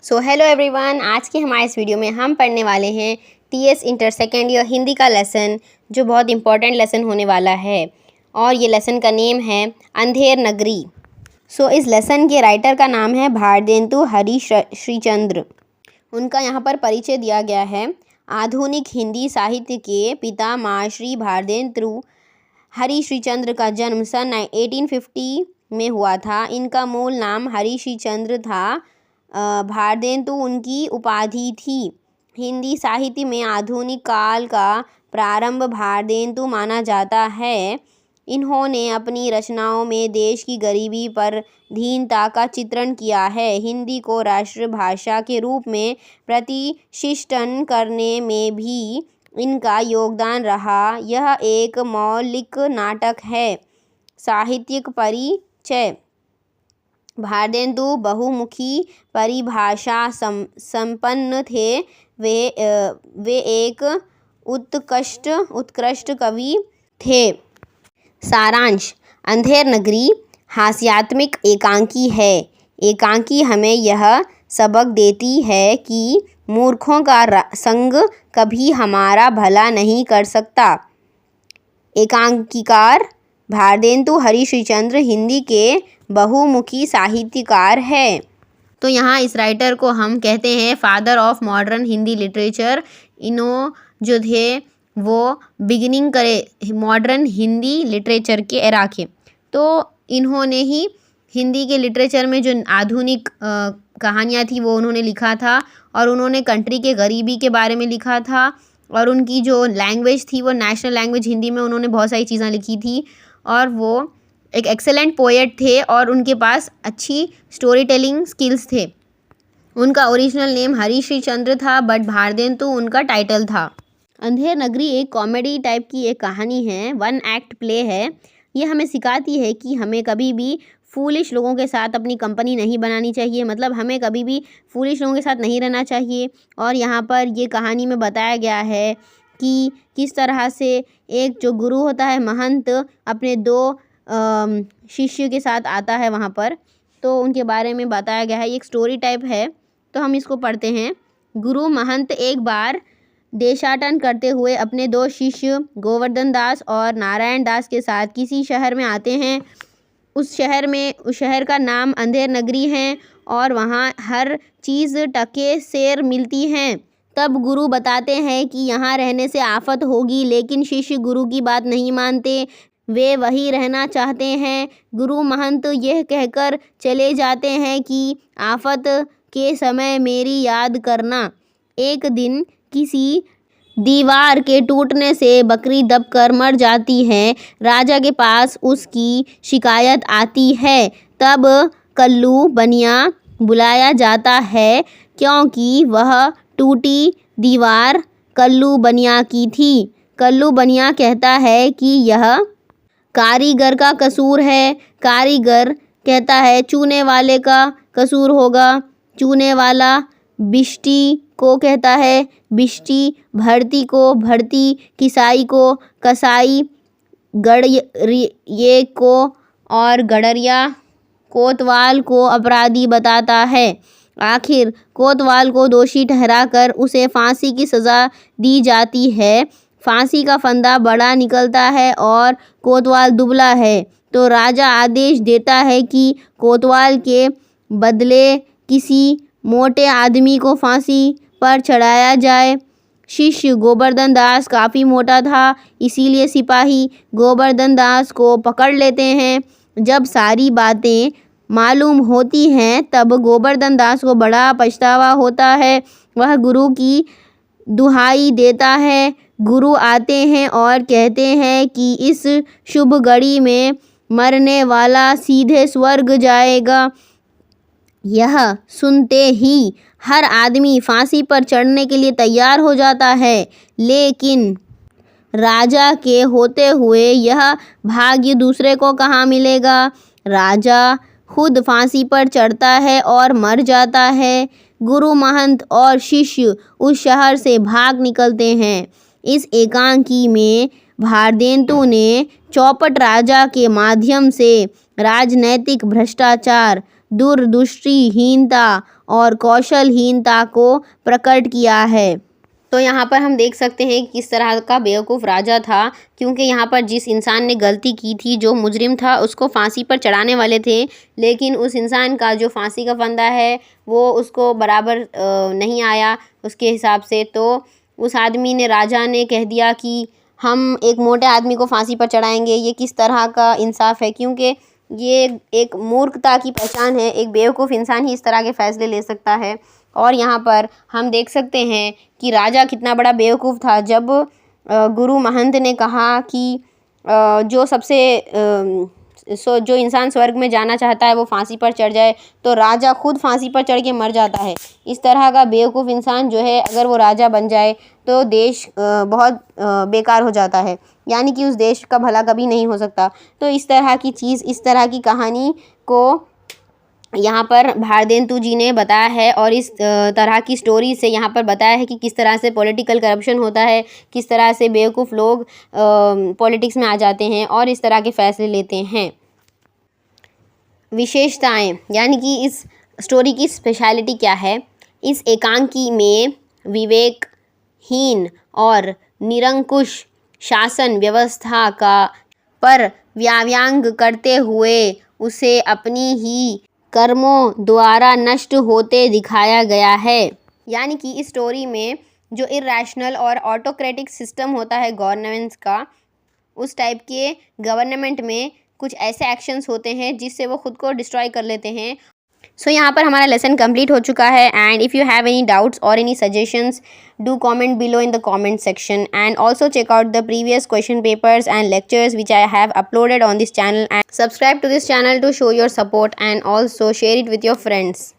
So hello everyone, आज के हमारे इस वीडियो में हम पढ़ने वाले हैं TS inter second year Hindi का लेसन, जो बहुत इंपॉर्टेंट लेसन होने वाला है। और ये लेसन का नेम है अंधेर नगरी। इस लेसन के राइटर का नाम है भारतेंदु हरिश्रीचंद्र। उनका यहाँ पर परिचय दिया गया है। आधुनिक हिंदी साहित्य के पिता महाश्री भारतेंदु हरिश्रीचंद्र का जन्म सन 1850 में हुआ था। इनका मूल नाम हरिश्रीचंद्र था। भारतेंदु उनकी उपाधि थी। हिंदी साहित्य में आधुनिक काल का प्रारंभ भारतेंदु माना जाता है। इन्होंने अपनी रचनाओं में देश की गरीबी पर दीनता का चित्रण किया है। हिंदी को राष्ट्रभाषा के रूप में प्रतिष्ठित करने में भी इनका योगदान रहा। यह एक मौलिक नाटक है। साहित्यिक परिचय। भारतेंदु बहुमुखी परिभाषा संपन्न थे। वे एक उत्कृष्ट कवि थे। सारांश। अंधेर नगरी हास्यात्मक एकांकी है। एकांकी हमें यह सबक देती है कि मूर्खों का संग कभी हमारा भला नहीं कर सकता। एकांकीकार भारतेंदु हरिश्रीचंद्र हिंदी के बहुमुखी साहित्यकार है। तो यहाँ इस राइटर को हम कहते हैं father of modern Hindi literature. इन्हों जो थे वो बिगिनिंग करे मॉडर्न हिंदी लिटरेचर के एरा के। तो इन्होंने ही हिंदी के लिटरेचर में जो आधुनिक कहानियाँ थी वो उन्होंने लिखा था। और उन्होंने कंट्री के गरीबी के बारे में लिखा था। और उनकी जो लैंग्वेज थी वो नेशनल लैंग्वेज हिंदी में उन्होंने बहुत सारी चीज़ें लिखी थी। और वो एक एक्सेलेंट पोएट थे और उनके पास अच्छी स्टोरी टेलिंग स्किल्स थे। उनका ओरिजिनल नेम हरिश्रीचंद्र था, बट भारतेंदु उनका टाइटल था। अंधेर नगरी एक कॉमेडी टाइप की एक कहानी है, 1 एक्ट प्ले है। ये हमें सिखाती है कि हमें कभी भी फूलिश लोगों के साथ अपनी कंपनी नहीं बनानी चाहिए। मतलब हमें कभी भी फूलिश लोगों के साथ नहीं रहना चाहिए। और यहाँ पर ये कहानी में बताया गया है कि किस तरह से एक जो गुरु होता है, महंत, अपने 2 शिष्य के साथ आता है वहाँ पर। तो उनके बारे में बताया गया है। एक स्टोरी टाइप है, तो हम इसको पढ़ते हैं। गुरु महंत एक बार देशाटन करते हुए अपने 2 शिष्य गोवर्धन दास और नारायण दास के साथ किसी शहर में आते हैं। उस शहर का नाम अंधेर नगरी है और वहाँ हर चीज़ टके सेर मिलती हैं। तब गुरु बताते हैं कि यहाँ रहने से आफत होगी, लेकिन शिष्य गुरु की बात नहीं मानते। वे वहीं रहना चाहते हैं। गुरु महंत यह कहकर चले जाते हैं कि आफत के समय मेरी याद करना। एक दिन किसी दीवार के टूटने से बकरी दबकर मर जाती है। राजा के पास उसकी शिकायत आती है। तब कल्लू बनिया बुलाया जाता है, क्योंकि वह टूटी दीवार कल्लू बनिया की थी। कल्लू बनिया कहता है कि यह कारीगर का कसूर है। कारीगर कहता है चूने वाले का कसूर होगा। चूने वाला बिष्टी को कहता है बिष्टी, भर्ती को भर्ती, किसाई को कसाई, गड़रिये को और गड़रिया कोतवाल को अपराधी बताता है। आखिर कोतवाल को दोषी ठहराकर उसे फांसी की सज़ा दी जाती है। फांसी का फंदा बड़ा निकलता है और कोतवाल दुबला है, तो राजा आदेश देता है कि कोतवाल के बदले किसी मोटे आदमी को फांसी पर चढ़ाया जाए। शिष्य गोवर्धन दास काफ़ी मोटा था, इसीलिए सिपाही गोवर्धन दास को पकड़ लेते हैं। जब सारी बातें मालूम होती हैं तब गोवर्धन दास को बड़ा पछतावा होता है। वह गुरु की दुहाई देता है। गुरु आते हैं और कहते हैं कि इस शुभ घड़ी में मरने वाला सीधे स्वर्ग जाएगा। यह सुनते ही हर आदमी फांसी पर चढ़ने के लिए तैयार हो जाता है, लेकिन राजा के होते हुए यह भाग्य दूसरे को कहाँ मिलेगा। राजा खुद फांसी पर चढ़ता है और मर जाता है। गुरु महंत और शिष्य उस शहर से भाग निकलते हैं। इस एकांकी में भारतेंदु ने चौपट राजा के माध्यम से राजनैतिक भ्रष्टाचार, दूरदृष्टिहीनता और कौशलहीनता को प्रकट किया है। तो यहाँ पर हम देख सकते हैं कि किस तरह का बेवकूफ़ राजा था, क्योंकि यहाँ पर जिस इंसान ने गलती की थी, जो मुजरिम था, उसको फांसी पर चढ़ाने वाले थे, लेकिन उस इंसान का जो फांसी का फंदा है वो उसको बराबर नहीं आया उसके हिसाब से। तो उस आदमी ने, राजा ने कह दिया कि हम एक मोटे आदमी को फांसी पर चढ़ाएंगे। ये किस तरह का इंसाफ है, क्योंकि ये एक मूर्खता की पहचान है। एक बेवकूफ़ इंसान ही इस तरह के फ़ैसले ले सकता है। और यहाँ पर हम देख सकते हैं कि राजा कितना बड़ा बेवकूफ़ था। जब गुरु महंत ने कहा कि जो इंसान स्वर्ग में जाना चाहता है वो फांसी पर चढ़ जाए, तो राजा खुद फांसी पर चढ़ के मर जाता है। इस तरह का बेवकूफ़ इंसान जो है, अगर वो राजा बन जाए तो देश बहुत बेकार हो जाता है, यानी कि उस देश का भला कभी नहीं हो सकता। तो इस तरह की चीज़, इस तरह की कहानी को यहाँ पर भारतेंदु जी ने बताया है, और इस तरह की स्टोरी से यहाँ पर बताया है कि किस तरह से पॉलिटिकल करप्शन होता है, किस तरह से बेवकूफ़ लोग पॉलिटिक्स में आ जाते हैं और इस तरह के फ़ैसले लेते हैं। विशेषताएं, यानी कि इस स्टोरी की स्पेशलिटी क्या है। इस एकांकी में विवेकहीन और निरंकुश शासन व्यवस्था का पर व्याव्यांग करते हुए उसे अपनी ही कर्मों द्वारा नष्ट होते दिखाया गया है। यानी कि इस स्टोरी में जो इरैशनल और ऑटोक्रेटिक सिस्टम होता है गवर्नेंस का, उस टाइप के गवर्नमेंट में कुछ ऐसे एक्शंस होते हैं जिससे वो खुद को डिस्ट्रॉय कर लेते हैं। सो यहाँ पर हमारा लेसन कंप्लीट हो चुका है। And if you have any doubts और any suggestions, do comment below in the comment section, and also check out the previous question papers and lectures which I have uploaded on this channel, and subscribe to this channel to show your support, and also share it with your friends.